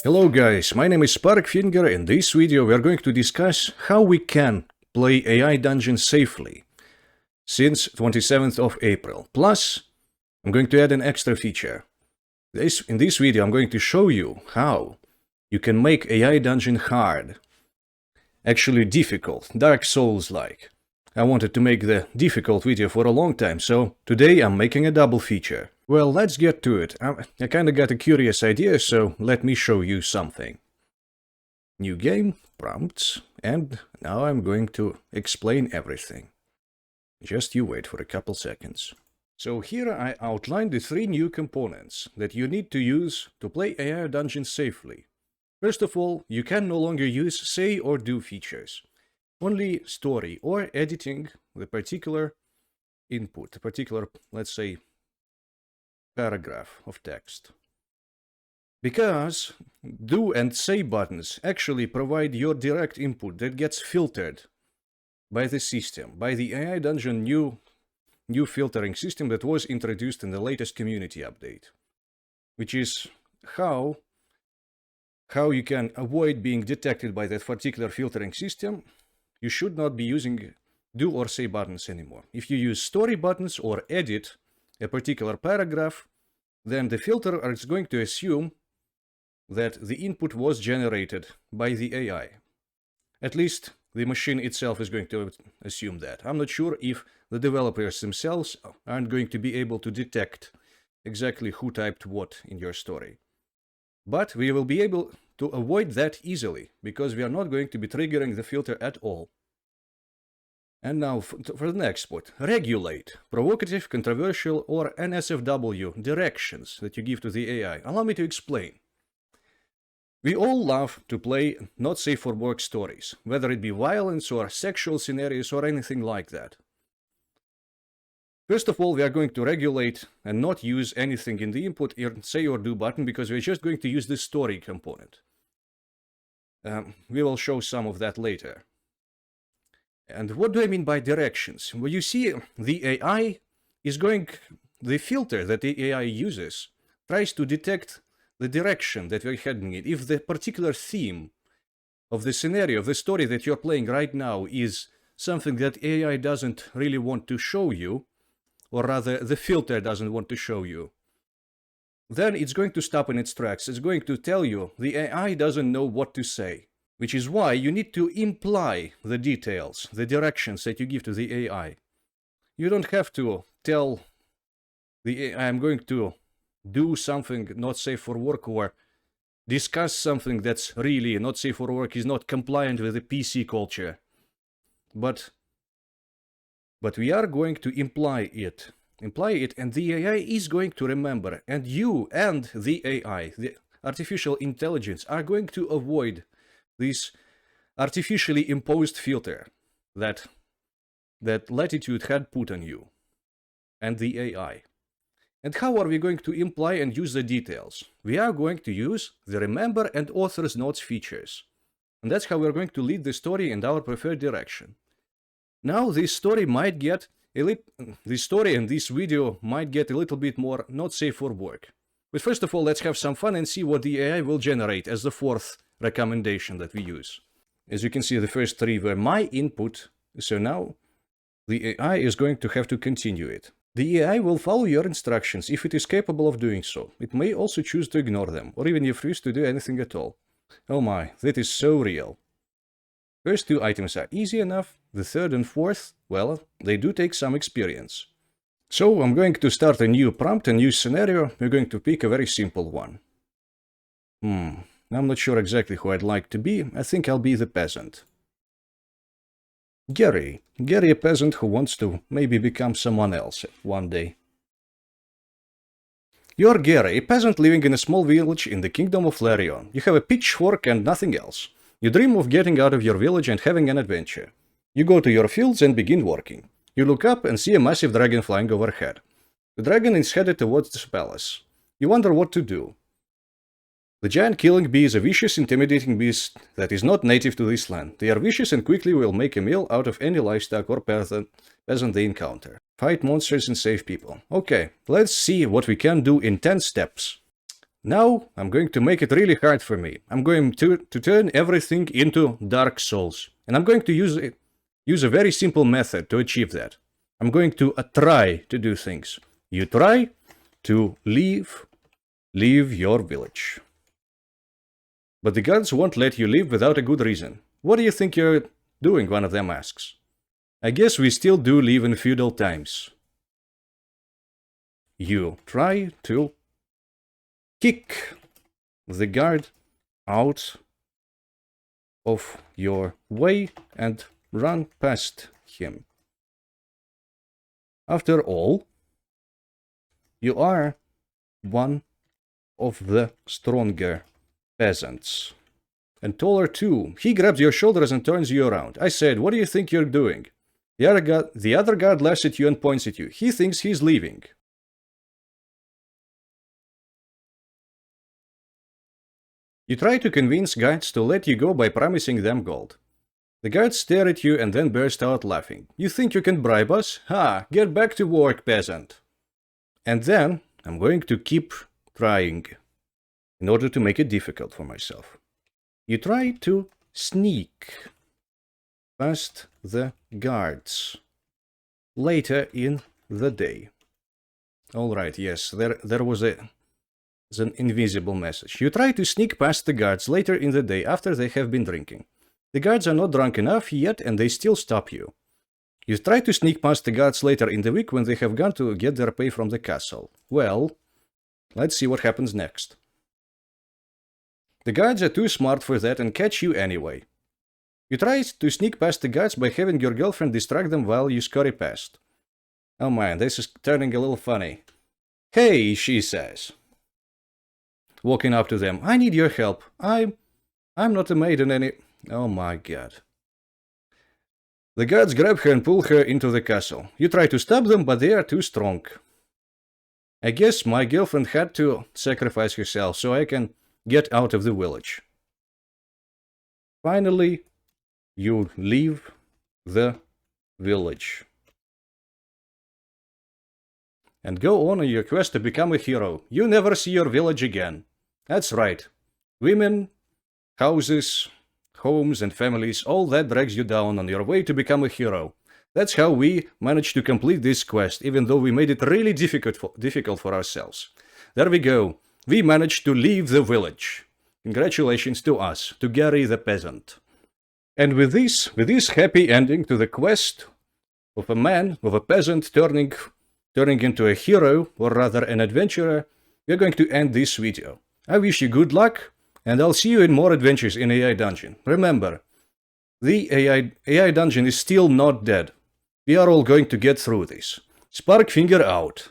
Hello guys, my name is Sparkfinger. In this video we are going to discuss how we can play AI Dungeon safely since 27th of April. Plus, I'm going to add an extra feature. In this video I'm going to show you how you can make AI Dungeon hard. Actually difficult, Dark Souls-like. I wanted to make the difficult video for a long time, so today I'm making a double feature. Well, let's get to it. I kinda got a curious idea, so let me show you something. New game, prompts, and now I'm going to explain everything. Just you wait for a couple seconds. So here I outlined the 3 new components that you need to use to play AI Dungeon safely. First of all, you can no longer use say or do features. Only story or editing the particular input, a particular, let's say, paragraph of text. Because do and say buttons actually provide your direct input that gets filtered by the system, by the AI Dungeon new filtering system that was introduced in the latest community update, which is how you can avoid being detected by that particular filtering system. You should not be using do or say buttons anymore. If you use story buttons or edit a particular paragraph, then the filter is going to assume that the input was generated by the AI. At least the machine itself is going to assume that. I'm not sure if the developers themselves aren't going to be able to detect exactly who typed what in your story. But we will be able to avoid that easily, because we are not going to be triggering the filter at all. And now for the next spot, regulate, provocative, controversial, or NSFW directions that you give to the AI. Allow me to explain. We all love to play not safe for work stories, whether it be violence or sexual scenarios or anything like that. First of all, we are going to regulate and not use anything in the input say or do button, because we're just going to use the story component. We will show some of that later. And what do I mean by directions? Well, you see, the AI is the filter that the AI uses tries to detect the direction that we're heading in. If the particular theme of the scenario, of the story that you're playing right now is something that AI doesn't really want to show you, or rather the filter doesn't want to show you, then it's going to stop in its tracks. It's going to tell you the AI doesn't know what to say. Which is why you need to imply the details, the directions that you give to the AI. You don't have to tell the AI, I'm going to do something not safe for work, or discuss something that's really not safe for work, is not compliant with the PC culture. But we are going to imply it, and the AI is going to remember. And you and the AI, the artificial intelligence, are going to avoid this artificially imposed filter that Latitude had put on you and the AI. And how are we going to imply and use the details? We are going to use the remember and author's notes features. And that's how we're going to lead the story in our preferred direction. Now this story and this video might get a little bit more not safe for work. But first of all, let's have some fun and see what the AI will generate as the 4th recommendation that we use. As you can see, the first 3 were my input, so now the AI is going to have to continue it. The AI will follow your instructions if it is capable of doing so. It may also choose to ignore them, or even refuse to do anything at all. Oh my, that is so real. First 2 items are easy enough, the 3rd and 4th, well, they do take some experience. So I'm going to start a new prompt, a new scenario. We're going to pick a very simple one. I'm not sure exactly who I'd like to be. I think I'll be the peasant. Gary, a peasant who wants to maybe become someone else one day. You're Gary, a peasant living in a small village in the kingdom of Larion. You have a pitchfork and nothing else. You dream of getting out of your village and having an adventure. You go to your fields and begin working. You look up and see a massive dragon flying overhead. The dragon is headed towards the palace. You wonder what to do. The giant killing bee is a vicious, intimidating beast that is not native to this land. They are vicious and quickly will make a meal out of any livestock or peasant they encounter. Fight monsters and save people. Okay, let's see what we can do in 10 steps. Now I'm going to make it really hard for me. I'm going to turn everything into Dark Souls. And I'm going to use a very simple method to achieve that. I'm going to try to do things. You try to leave your village. But the gods won't let you leave without a good reason. What do you think you're doing? One of them asks. I guess we still do live in feudal times. You try to kick the guard out of your way and run past him. After all, you are one of the stronger peasants. And taller too. He grabs your shoulders and turns you around. I said, what do you think you're doing? The other guard laughs at you and points at you. He thinks he's leaving. You try to convince guards to let you go by promising them gold. The guards stare at you and then burst out laughing. You think you can bribe us? Ha! Get back to work, peasant! And then I'm going to keep trying in order to make it difficult for myself. You try to sneak past the guards later in the day. Alright, yes, there was an invisible message. You try to sneak past the guards later in the day after they have been drinking. The guards are not drunk enough yet and they still stop you. You try to sneak past the guards later in the week when they have gone to get their pay from the castle. Well, let's see what happens next. The guards are too smart for that and catch you anyway. You try to sneak past the guards by having your girlfriend distract them while you scurry past. Oh man, this is turning a little funny. Hey, she says, walking up to them. I need your help. I'm not a maiden any... Oh my god. The guards grab her and pull her into the castle. You try to stop them, but they are too strong. I guess my girlfriend had to sacrifice herself so I can get out of the village. Finally, you leave the village and go on your quest to become a hero. You never see your village again. That's right. Women, houses, homes and families, all that drags you down on your way to become a hero. That's how we managed to complete this quest, even though we made it really difficult for ourselves. There we go. We managed to leave the village. Congratulations to us, to Gary the peasant. And with this happy ending to the quest of a peasant turning into a hero, or rather an adventurer, we're going to end this video. I wish you good luck, and I'll see you in more adventures in AI Dungeon. Remember, the AI Dungeon is still not dead. We are all going to get through this. Sparkfinger out.